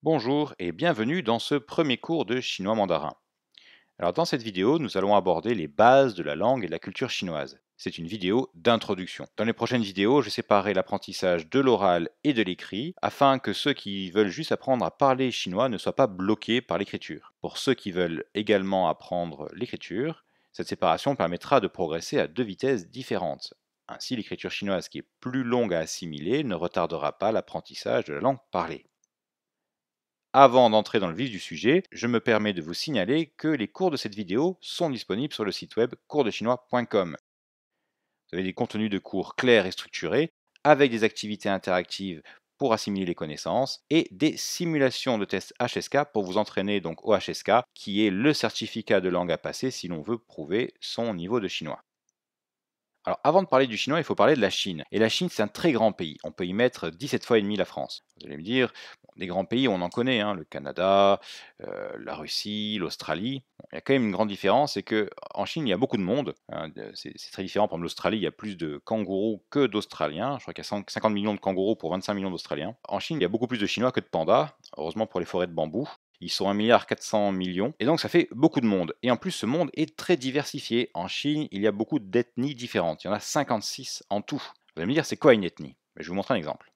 Bonjour et bienvenue dans ce premier cours de chinois mandarin. Alors dans cette vidéo, nous allons aborder les bases de la langue et de la culture chinoise. C'est une vidéo d'introduction. Dans les prochaines vidéos, je séparerai l'apprentissage de l'oral et de l'écrit afin que ceux qui veulent juste apprendre à parler chinois ne soient pas bloqués par l'écriture. Pour ceux qui veulent également apprendre l'écriture, cette séparation permettra de progresser à deux vitesses différentes. Ainsi, l'écriture chinoise qui est plus longue à assimiler ne retardera pas l'apprentissage de la langue parlée. Avant d'entrer dans le vif du sujet, je me permets de vous signaler que les cours de cette vidéo sont disponibles sur le site web coursdechinois.com. Vous avez des contenus de cours clairs et structurés, avec des activités interactives pour assimiler les connaissances et des simulations de tests HSK pour vous entraîner donc au HSK, qui est le certificat de langue à passer si l'on veut prouver son niveau de chinois. Alors, avant de parler du chinois, il faut parler de la Chine. Et la Chine, c'est un très grand pays. On peut y mettre 17 fois et demi la France. Vous allez me dire, bon, des grands pays, on en connaît, hein, le Canada, la Russie, l'Australie. Bon, il y a quand même une grande différence, c'est que en Chine, il y a beaucoup de monde, hein, c'est très différent. Par exemple, l'Australie, il y a plus de kangourous que d'Australiens. Je crois qu'il y a 50 millions de kangourous pour 25 millions d'Australiens. En Chine, il y a beaucoup plus de Chinois que de pandas, heureusement pour les forêts de bambou. Ils sont 1,4 milliard, et donc ça fait beaucoup de monde. Et en plus, ce monde est très diversifié. En Chine, il y a beaucoup d'ethnies différentes. Il y en a 56 en tout. Vous allez me dire, c'est quoi une ethnie? Je vais vous montrer un exemple.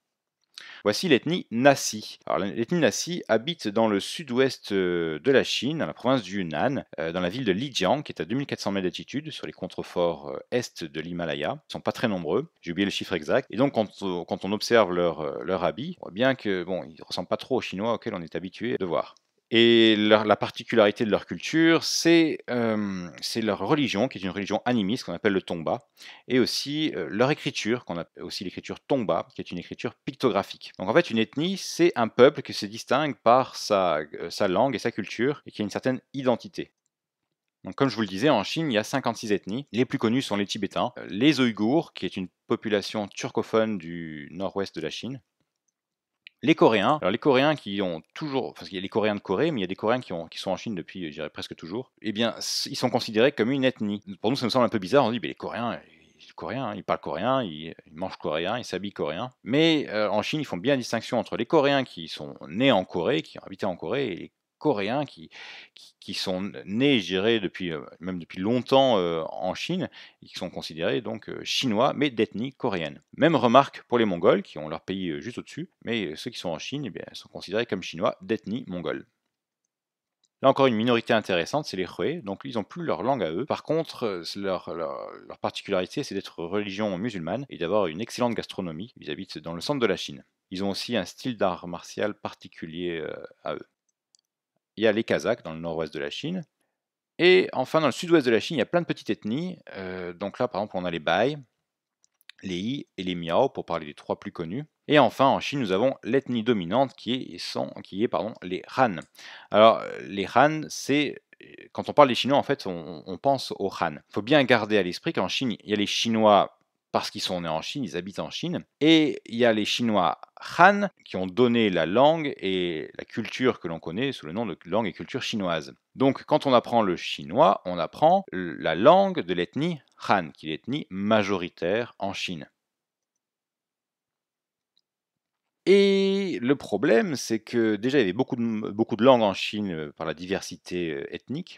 Voici l'ethnie Nasi. Alors, l'ethnie Nasi habite dans le sud-ouest de la Chine, dans la province du Yunnan, dans la ville de Lijiang, qui est à 2400 mètres d'altitude, sur les contreforts est de l'Himalaya. Ils ne sont pas très nombreux, j'ai oublié le chiffre exact. Et donc, quand on observe leur habit, on voit bien que bon, ils ne ressemblent pas trop aux Chinois auxquels on est habitué de voir. Et la particularité de leur culture, c'est leur religion, qui est une religion animiste qu'on appelle le Tongba, et aussi leur écriture, qu'on appelle aussi l'écriture Tongba, qui est une écriture pictographique. Donc en fait, une ethnie, c'est un peuple qui se distingue par sa langue et sa culture, et qui a une certaine identité. Donc, comme je vous le disais, en Chine, il y a 56 ethnies. Les plus connues sont les Tibétains, les Ouïghours, qui est une population turcophone du nord-ouest de la Chine, les Coréens, alors les Coréens qui ont toujours, parce qu'il y a les Coréens de Corée, mais il y a des Coréens qui sont en Chine depuis, je dirais, presque toujours, eh bien, ils sont considérés comme une ethnie. Pour nous, ça nous semble un peu bizarre, on dit, mais les Coréens, hein, ils parlent coréen, ils mangent coréen, ils s'habillent coréen. Mais en Chine, ils font bien la distinction entre les Coréens qui sont nés en Corée, qui ont habité en Corée, et les Coréens qui sont nés, je dirais, même depuis longtemps en Chine, et qui sont considérés donc chinois, mais d'ethnie coréenne. Même remarque pour les Mongols, qui ont leur pays juste au-dessus, mais ceux qui sont en Chine eh bien, sont considérés comme chinois d'ethnie mongole. Là encore une minorité intéressante, c'est les Hui, donc ils n'ont plus leur langue à eux. Par contre, leur particularité, c'est d'être religion musulmane et d'avoir une excellente gastronomie. Ils habitent dans le centre de la Chine. Ils ont aussi un style d'art martial particulier à eux. Il y a les Kazakhs dans le nord-ouest de la Chine. Et enfin, dans le sud-ouest de la Chine, il y a plein de petites ethnies. Donc là, par exemple, on a les Bai, les Yi et les Miao, pour parler des trois plus connus. Et enfin, en Chine, nous avons l'ethnie dominante qui est les Han. Alors, les Han, quand on parle des Chinois, en fait, on pense aux Han. Il faut bien garder à l'esprit qu'en Chine, il y a les Chinois parce qu'ils sont nés en Chine, ils habitent en Chine, et il y a les Chinois Han qui ont donné la langue et la culture que l'on connaît sous le nom de langue et culture chinoise. Donc, quand on apprend le chinois, on apprend la langue de l'ethnie Han, qui est l'ethnie majoritaire en Chine. Et le problème, c'est que déjà, il y avait beaucoup de langues en Chine par la diversité ethnique,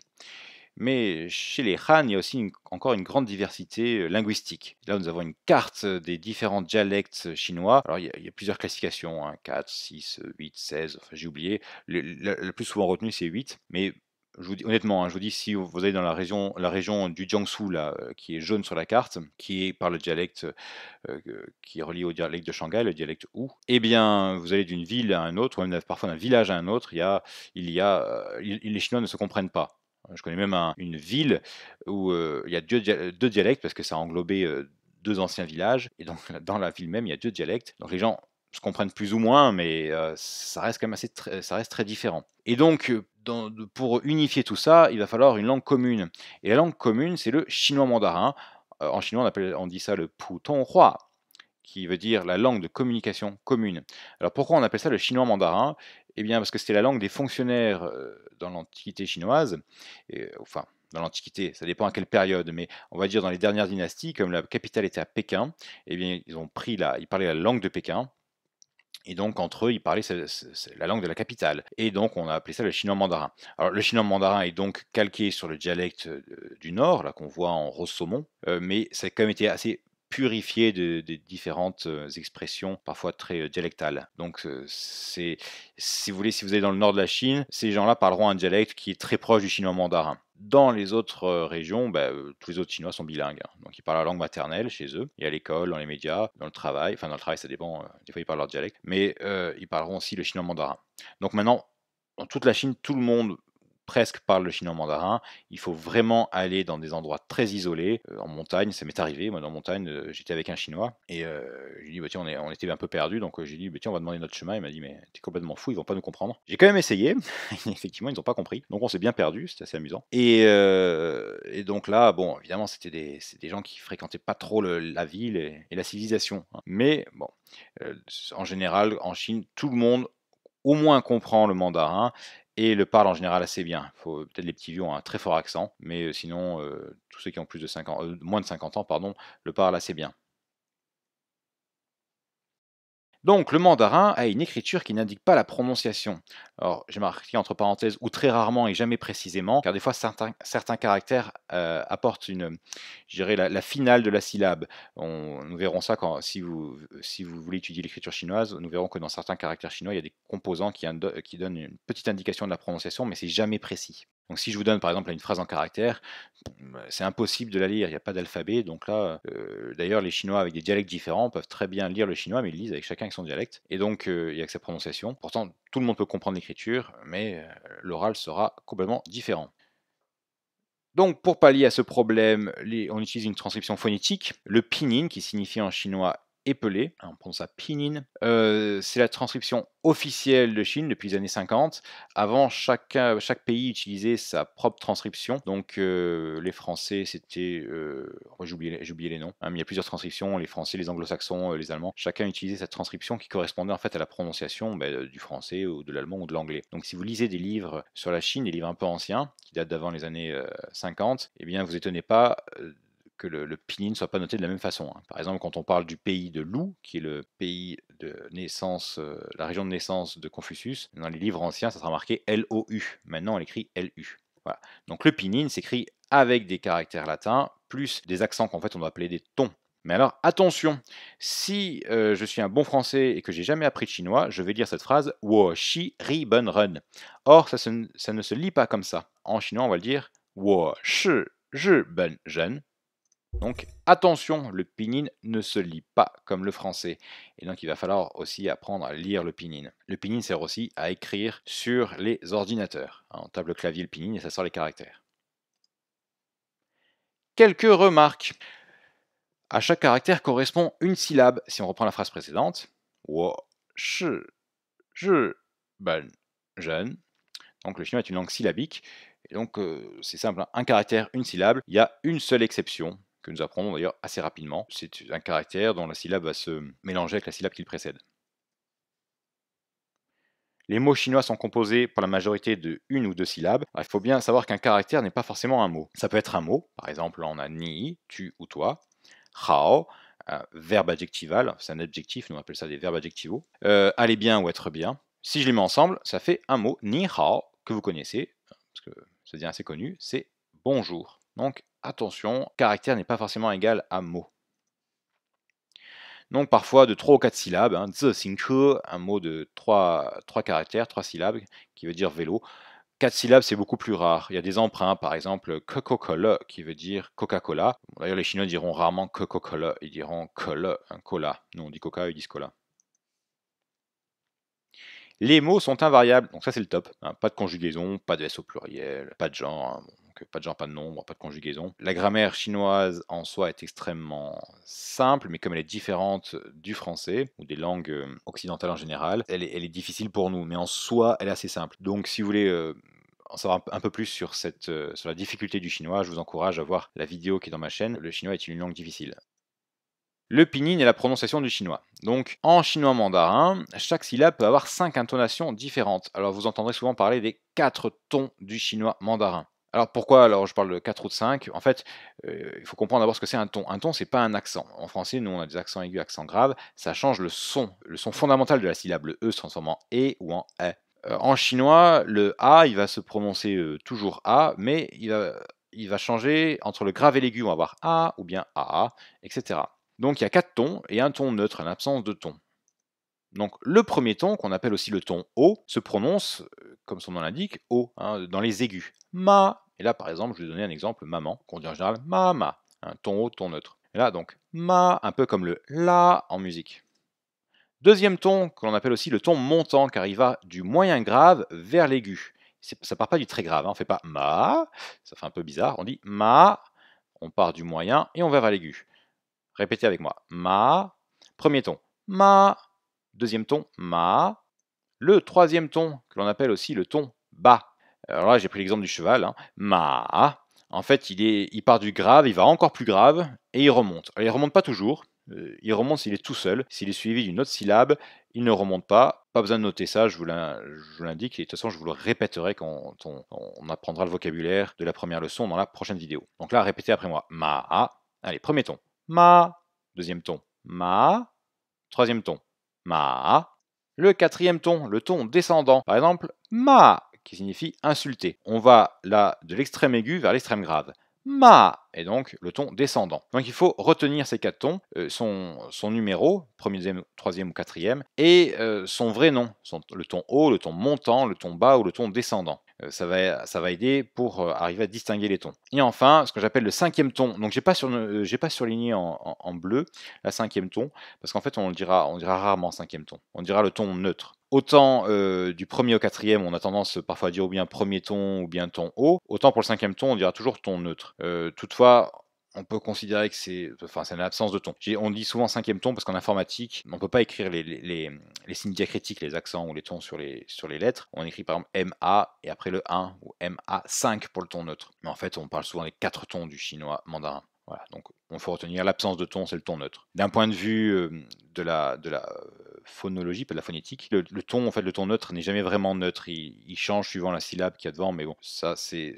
mais chez les Han, il y a aussi encore une grande diversité linguistique. Là, nous avons une carte des différents dialectes chinois. Alors, il y a plusieurs classifications, hein, 4, 6, 8, 16, enfin j'ai oublié. Le plus souvent retenu, c'est 8, mais je vous dis, honnêtement, hein, je vous dis, si vous allez dans la région du Jiangsu, là, qui est jaune sur la carte, qui est par le dialecte qui est relié au dialecte de Shanghai, le dialecte Hu, eh bien, vous allez d'une ville à un autre, ou même parfois d'un village à un autre, les Chinois ne se comprennent pas. Je connais même une ville où il y a deux dialectes, parce que ça a englobé deux anciens villages, et donc dans la ville même, il y a deux dialectes. Donc les gens se comprennent plus ou moins, mais ça reste quand même ça reste très différent. Et donc, pour unifier tout ça, il va falloir une langue commune. Et la langue commune, c'est le chinois mandarin. En chinois, on dit ça le putonghua, qui veut dire la langue de communication commune. Alors pourquoi on appelle ça le chinois mandarin? Eh bien parce que c'était la langue des fonctionnaires dans l'Antiquité chinoise, enfin dans l'Antiquité, ça dépend à quelle période, mais on va dire dans les dernières dynasties, comme la capitale était à Pékin, eh bien ils parlaient la langue de Pékin, Et donc, entre eux, ils parlaient la langue de la capitale. Et donc, on a appelé ça le chinois mandarin. Alors, le chinois mandarin est donc calqué sur le dialecte du Nord, là qu'on voit en rose saumon, mais ça a quand même été assez purifié de différentes expressions, parfois très dialectales. Donc, si vous voulez, si vous allez dans le nord de la Chine, ces gens-là parleront un dialecte qui est très proche du chinois mandarin. Dans les autres régions, tous les autres Chinois sont bilingues, hein. Donc ils parlent la langue maternelle chez eux, et à l'école, dans les médias, dans le travail. Enfin, dans le travail, ça dépend, des fois ils parlent leur dialecte, mais ils parleront aussi le chinois mandarin. Donc maintenant, dans toute la Chine, tout le monde presque parle le chinois mandarin. Il faut vraiment aller dans des endroits très isolés, en montagne. Ça m'est arrivé, moi, dans la montagne, j'étais avec un Chinois, et je lui ai dit, bah, tiens, on était un peu perdus, donc j'ai dit, bah, tiens, on va demander notre chemin. Il m'a dit, mais t'es complètement fou, ils vont pas nous comprendre. J'ai quand même essayé, effectivement, ils n'ont pas compris, donc on s'est bien perdu, c'était assez amusant. Et donc là, bon, évidemment, c'est des gens qui fréquentaient pas trop la ville et la civilisation, hein. Mais bon, en général, en Chine, tout le monde au moins comprend le mandarin et le parle en général assez bien. Peut-être les petits vieux ont un très fort accent, mais sinon, tous ceux qui ont plus de 50, moins de 50 ans, pardon, le parlent assez bien. Donc, le mandarin a une écriture qui n'indique pas la prononciation. Alors, j'ai marqué entre parenthèses ou très rarement et jamais précisément, car des fois certains caractères apportent je dirais la finale de la syllabe. Nous verrons ça si vous voulez étudier l'écriture chinoise. Nous verrons que dans certains caractères chinois, il y a des composants qui donnent une petite indication de la prononciation, mais c'est jamais précis. Donc, si je vous donne par exemple une phrase en caractères, c'est impossible de la lire, il n'y a pas d'alphabet, donc là, d'ailleurs les Chinois avec des dialectes différents peuvent très bien lire le chinois, mais ils lisent avec chacun avec son dialecte, et donc il y a que sa prononciation. Pourtant, tout le monde peut comprendre l'écriture, mais l'oral sera complètement différent. Donc pour pallier à ce problème, on utilise une transcription phonétique, le pinyin, qui signifie en chinois épelé, on prononce ça pinyin. C'est la transcription officielle de Chine depuis les années 50. Avant, chaque pays utilisait sa propre transcription. Donc les Français, c'était... j'ai oublié les noms, hein, mais il y a plusieurs transcriptions, les Français, les Anglo-Saxons, les Allemands. Chacun utilisait cette transcription qui correspondait en fait à la prononciation du français ou de l'allemand ou de l'anglais. Donc si vous lisez des livres sur la Chine, des livres un peu anciens, qui datent d'avant les années 50, eh bien vous étonnez pas que le pinyin ne soit pas noté de la même façon, hein. Par exemple, quand on parle du pays de Lou, qui est le pays de naissance, la région de naissance de Confucius, dans les livres anciens, ça sera marqué L-O-U. Maintenant, on l'écrit L-U. Voilà. Donc le pinyin s'écrit avec des caractères latins, plus des accents qu'en fait on doit appeler des tons. Mais alors, attention, si je suis un bon français et que j'ai jamais appris de chinois, je vais dire cette phrase « wo shi ri ben ren ». Or, ça ne se lit pas comme ça. En chinois, on va le dire « wo shi zhi ben zhen ». Donc attention, le pinyin ne se lit pas comme le français. Et donc il va falloir aussi apprendre à lire le pinyin. Le pinyin sert aussi à écrire sur les ordinateurs. On tape le clavier le pinyin et ça sort les caractères. Quelques remarques. À chaque caractère correspond une syllabe. Si on reprend la phrase précédente, wo shi zhi ben zhen. Donc le chinois est une langue syllabique. Et donc c'est simple, hein, un caractère, une syllabe. Il y a une seule exception, que nous apprenons d'ailleurs assez rapidement. C'est un caractère dont la syllabe va se mélanger avec la syllabe qui le précède. Les mots chinois sont composés pour la majorité de une ou deux syllabes. Alors, il faut bien savoir qu'un caractère n'est pas forcément un mot. Ça peut être un mot, par exemple là on a ni, tu ou toi, hao, un verbe adjectival, c'est un adjectif, nous on appelle ça des verbes adjectivaux, aller bien ou être bien. Si je les mets ensemble, ça fait un mot, ni hao, que vous connaissez, parce que ça devient assez connu, c'est bonjour. Donc attention, caractère n'est pas forcément égal à mot. Donc parfois de 3 ou 4 syllabes, hein, un mot de 3 caractères, 3 syllabes, qui veut dire vélo. 4 syllabes, c'est beaucoup plus rare. Il y a des emprunts, par exemple Coca-Cola, qui veut dire Coca-Cola. D'ailleurs, les Chinois diront rarement Coca-Cola, ils diront cola, un cola. Nous, on dit Coca, ils disent cola. Les mots sont invariables, donc ça c'est le top, hein. Pas de conjugaison, pas de S au pluriel, pas de genre, hein. Donc pas de genre, pas de nombre, pas de conjugaison. La grammaire chinoise en soi est extrêmement simple, mais comme elle est différente du français, ou des langues occidentales en général, elle est difficile pour nous, mais en soi elle est assez simple. Donc si vous voulez en savoir un peu plus sur la difficulté du chinois, je vous encourage à voir la vidéo qui est dans ma chaîne. Le chinois est une langue difficile. Le pinyin est la prononciation du chinois. Donc, en chinois mandarin, chaque syllabe peut avoir 5 intonations différentes. Alors, vous entendrez souvent parler des 4 tons du chinois mandarin. Alors pourquoi alors je parle de 4 ou de 5? En fait, il faut comprendre d'abord ce que c'est un ton. Un ton, c'est pas un accent. En français, nous, on a des accents aigus, accents graves, ça change le son fondamental de la syllabe. Le E se transforme en E ou en E. En chinois, le A, il va se prononcer, toujours A, mais il va changer entre le grave et l'aigu. On va avoir A ou bien AA, et cetera. Donc il y a 4 tons et un ton neutre, en absence de ton. Donc le premier ton, qu'on appelle aussi le ton haut, se prononce, comme son nom l'indique, haut, hein, dans les aigus. Ma. Et là, par exemple, je vais donner un exemple, maman, qu'on dit en général mama, un ton haut, ton neutre. Et là, donc, ma, un peu comme le la en musique. Deuxième ton, que l'on appelle aussi le ton montant, car il va du moyen grave vers l'aigu. Ça part pas du très grave, hein, on fait pas ma, ça fait un peu bizarre, on dit ma, on part du moyen et on va vers l'aigu. Répétez avec moi. Ma, premier ton, ma, deuxième ton, ma. Le troisième ton, que l'on appelle aussi le ton bas. Alors là, j'ai pris l'exemple du cheval, hein. Ma. En fait, il part du grave, il va encore plus grave, et il remonte. Alors, il remonte pas toujours. Il remonte s'il est tout seul. S'il est suivi d'une autre syllabe, il ne remonte pas. Pas besoin de noter ça, je vous l'indique. Et de toute façon, je vous le répéterai quand on apprendra le vocabulaire de la première leçon dans la prochaine vidéo. Donc là, répétez après moi. Ma. Allez, premier ton. Ma. Deuxième ton. Ma. Troisième ton. Ma. Le quatrième ton, le ton descendant. Par exemple, ma, qui signifie insulter. On va là de l'extrême aigu vers l'extrême grave. Ma, et donc le ton descendant. Donc il faut retenir ces 4 tons, son numéro, premier, deuxième, troisième ou quatrième, et son vrai nom, le ton haut, le ton montant, le ton bas ou le ton descendant. Ça va aider pour arriver à distinguer les tons. Et enfin, ce que j'appelle le cinquième ton. Donc j'ai pas surligné en bleu la cinquième ton, parce qu'en fait on dira rarement cinquième ton. On dira le ton neutre. Autant du premier au quatrième, on a tendance parfois à dire ou bien premier ton ou bien ton haut. Autant pour le cinquième ton, on dira toujours ton neutre. Toutefois, on peut considérer que c'est une absence de ton. On dit souvent cinquième ton parce qu'en informatique, on ne peut pas écrire les signes diacritiques, les accents ou les tons sur les lettres. On écrit par exemple MA et après le 1 ou MA5 pour le ton neutre. Mais en fait, on parle souvent des 4 tons du chinois mandarin. Voilà, donc il faut retenir l'absence de ton, c'est le ton neutre. D'un point de vue de la phonologie, pas de la phonétique, le ton, en fait, le ton neutre n'est jamais vraiment neutre. Il change suivant la syllabe qu'il y a devant, mais bon, ça c'est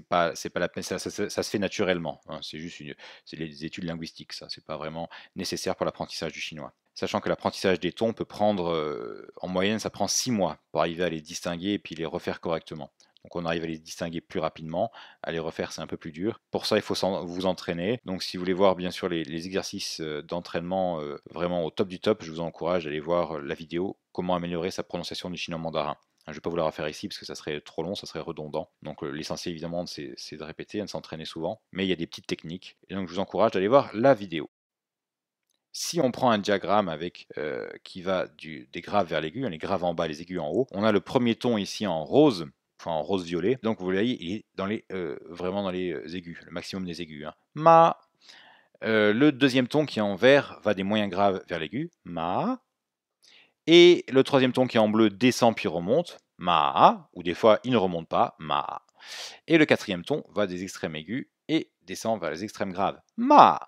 pas la peine, ça se fait naturellement. Hein, c'est les études linguistiques, ça. C'est pas vraiment nécessaire pour l'apprentissage du chinois. Sachant que l'apprentissage des tons peut prendre, en moyenne, ça prend 6 mois pour arriver à les distinguer et puis les refaire correctement. Donc on arrive à les distinguer plus rapidement, à les refaire c'est un peu plus dur. Pour ça il faut vous entraîner. Donc si vous voulez voir bien sûr les exercices d'entraînement vraiment au top du top, je vous encourage à aller voir la vidéo comment améliorer sa prononciation du chinois mandarin. Je ne vais pas vous la refaire ici parce que ça serait trop long, ça serait redondant. Donc l'essentiel évidemment c'est de répéter, de s'entraîner souvent. Mais il y a des petites techniques. Et donc je vous encourage d'aller voir la vidéo. Si on prend un diagramme avec qui va des graves vers l'aigu, les graves en bas, les aigus en haut, on a le premier ton ici en rose, enfin en rose-violet. Donc vous voyez, il est vraiment dans les aigus, le maximum des aigus. Hein. Ma. Le deuxième ton qui est en vert va des moyens graves vers l'aigu. Ma. Et le troisième ton qui est en bleu descend puis remonte. Ma. Ou des fois il ne remonte pas. Ma. Et le quatrième ton va des extrêmes aigus et descend vers les extrêmes graves. Ma.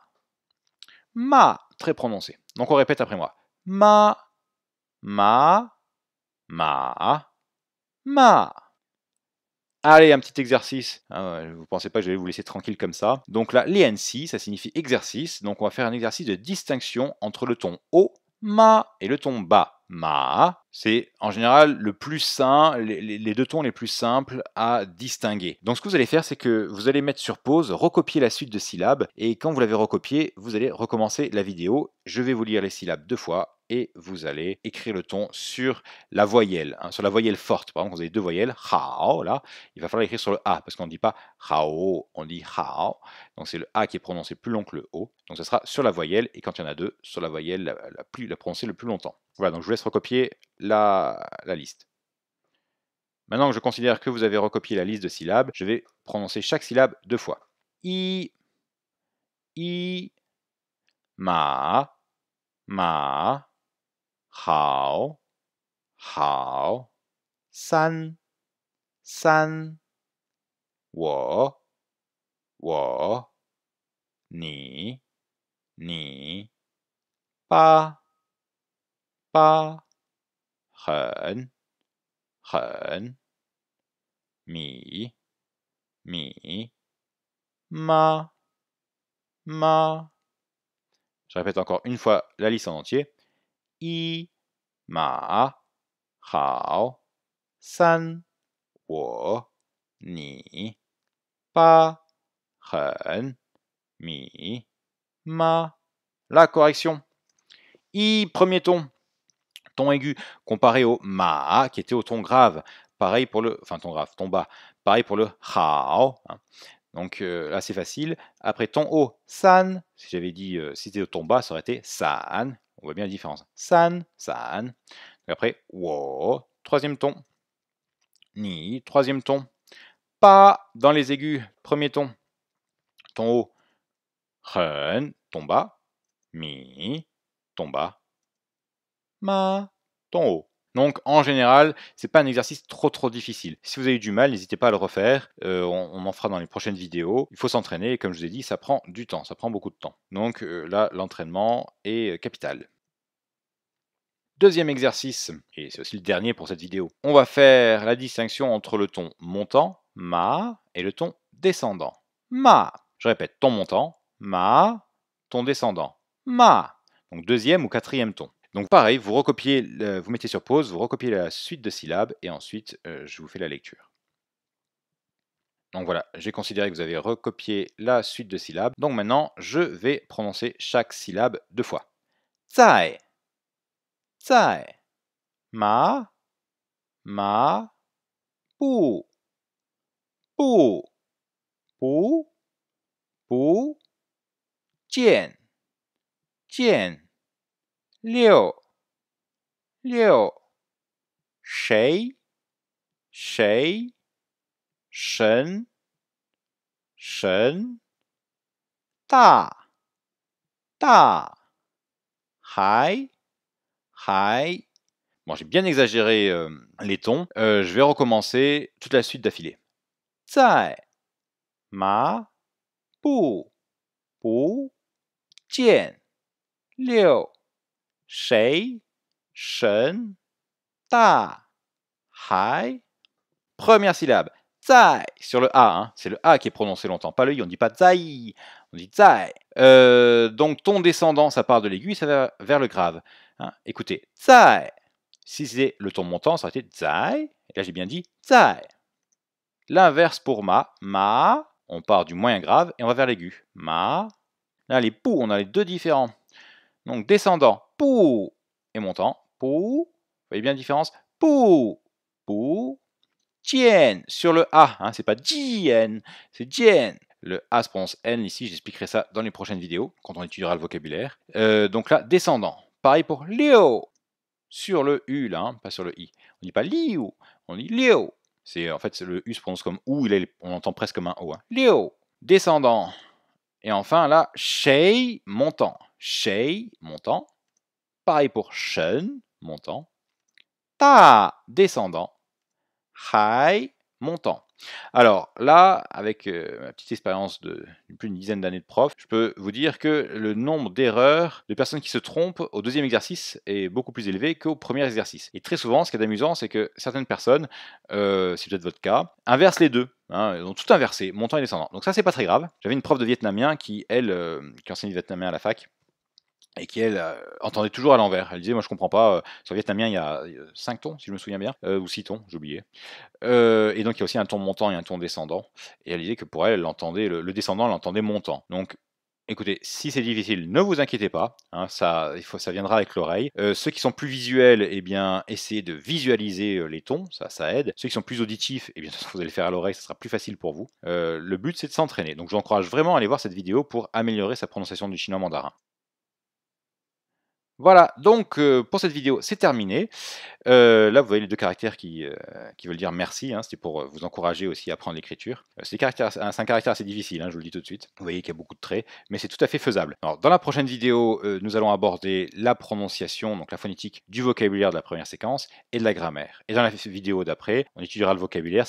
Ma. Très prononcé. Donc on répète après moi. Ma. Ma. Ma. Ma. Allez, un petit exercice. Vous pensez pas que je vais vous laisser tranquille comme ça. Donc là, l'ENC, ça signifie exercice. Donc on va faire un exercice de distinction entre le ton haut, ma, et le ton bas. Ma, c'est en général le plus simple, les deux tons les plus simples à distinguer. Donc ce que vous allez faire, c'est que vous allez mettre sur pause, recopier la suite de syllabes, et quand vous l'avez recopié, vous allez recommencer la vidéo. Je vais vous lire les syllabes 2 fois, et vous allez écrire le ton sur la voyelle, hein, sur la voyelle forte. Par exemple, vous avez 2 voyelles, hao, là, il va falloir l'écrire sur le A, parce qu'on ne dit pas hao, on dit hao. Donc c'est le A qui est prononcé plus long que le O. Donc ça sera sur la voyelle, et quand il y en a 2, sur la voyelle la prononcée le plus longtemps. Voilà, donc je vous laisse recopier la liste. Maintenant que je considère que vous avez recopié la liste de syllabes, je vais prononcer chaque syllabe 2 fois. I, ma, ma, hao, hao, san, san, wo, wo, ni, ni, pa, pa, hen, hen, mi, mi, ma, ma. Je répète encore une fois la liste en entier. I, ma, hao, san, wo, ni, pa, ren, mi, ma. La correction. I, premier ton. Ton aigu comparé au ma qui était au ton grave. Pareil pour le, enfin ton grave, ton bas. Pareil pour le hao. Hein. Donc là c'est facile. Après ton haut, san. Si j'avais dit si c'était au ton bas, ça aurait été san. On voit bien la différence. San, san. Et après wo, troisième ton. Ni, troisième ton. Pa dans les aigus, premier ton. Ton haut, ren, ton bas. Mi, ton bas. Ma, ton haut. Donc en général, c'est pas un exercice trop difficile. Si vous avez du mal, n'hésitez pas à le refaire. On en fera dans les prochaines vidéos. Il faut s'entraîner et comme je vous ai dit, ça prend du temps, ça prend beaucoup de temps. Donc là, l'entraînement est capital. Deuxième exercice, et c'est aussi le dernier pour cette vidéo. On va faire la distinction entre le ton montant, ma, et le ton descendant, ma. Je répète, ton montant, ma, ton descendant, ma. Donc deuxième ou quatrième ton. Donc pareil, vous recopiez, vous mettez sur pause, vous recopiez la suite de syllabes et ensuite je vous fais la lecture. Donc voilà, j'ai considéré que vous avez recopié la suite de syllabes. Donc maintenant, je vais prononcer chaque syllabe deux fois. Zai, zai, ma, bu, bu, bu, bu, jian, jian, liu, liu, shui, shui, shen, shen, da, da, hai, hai. Bon, j'ai bien exagéré les tons. Je vais recommencer toute la suite d'affilée. Zai, ma, bu, bu, jian, liu, shui, shen, da, hai. Première syllabe. Zai, sur le A, hein. C'est le A qui est prononcé longtemps, pas le I, on ne dit pas zai, on dit zai. Donc ton descendant, ça part de l'aigu, ça va vers le grave. Hein. Écoutez, zai. Si c'est le ton montant, ça aurait été zai, et là j'ai bien dit zai. L'inverse pour ma, on part du moyen grave et on va vers l'aigu. Ma. Là les pou, on a les deux différents. Donc descendant, pou, et montant, pou. Vous voyez bien la différence? Pou, pou. Jian sur le A, hein, c'est pas jian, c'est jian. Le A se prononce N ici, j'expliquerai ça dans les prochaines vidéos, quand on étudiera le vocabulaire. Donc là, descendant. Pareil pour liu, sur le U là, hein, pas sur le I. On dit pas liu, on dit liu. En fait, le U se prononce comme OU, on entend presque comme un O. Hein. Liu, descendant. Et enfin là, shei, montant. Shei, montant. Pareil pour shen, montant. Ta, descendant. Hai, montant. Alors là, avec ma petite expérience de plus d'une dizaine d'années de prof, je peux vous dire que le nombre d'erreurs, de personnes qui se trompent au deuxième exercice est beaucoup plus élevé qu'au premier exercice. Et très souvent, ce qui est amusant, c'est que certaines personnes, c'est peut-être votre cas, inversent les deux. Hein, ils ont tout inversé, montant et descendant. Donc ça, c'est pas très grave. J'avais une prof de vietnamien qui, elle, qui enseignait le vietnamien à la fac, et qui, elle, entendait toujours à l'envers. Elle disait, moi je comprends pas, sur le vietnamien il y a 5 tons, si je me souviens bien, ou 6 tons, j'ai oublié. Et donc il y a aussi un ton montant et un ton descendant. Et elle disait que pour elle, elle entendait le descendant, elle entendait montant. Donc écoutez, si c'est difficile, ne vous inquiétez pas, hein, ça viendra avec l'oreille. Ceux qui sont plus visuels, eh bien, essayez de visualiser les tons, ça aide. Ceux qui sont plus auditifs, eh bien, vous allez le faire à l'oreille, ça sera plus facile pour vous. Le but, c'est de s'entraîner. Donc je vous encourage vraiment à aller voir cette vidéo pour améliorer sa prononciation du chinois mandarin. Voilà, donc pour cette vidéo, c'est terminé. Là, vous voyez les deux caractères qui veulent dire merci. Hein, c'était pour vous encourager aussi à apprendre l'écriture. C'est un caractère assez difficile, hein, je vous le dis tout de suite. Vous voyez qu'il y a beaucoup de traits, mais c'est tout à fait faisable. Alors, dans la prochaine vidéo, nous allons aborder la prononciation, donc la phonétique du vocabulaire de la première séquence et de la grammaire. Et dans la vidéo d'après, on étudiera le vocabulaire,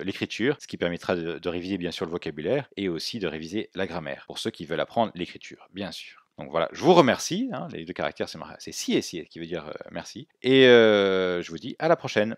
l'écriture, ce qui permettra de réviser bien sûr le vocabulaire et aussi de réviser la grammaire, pour ceux qui veulent apprendre l'écriture, bien sûr. Donc voilà, je vous remercie. Hein, les deux caractères, c'est si et si qui veut dire merci. Et je vous dis à la prochaine.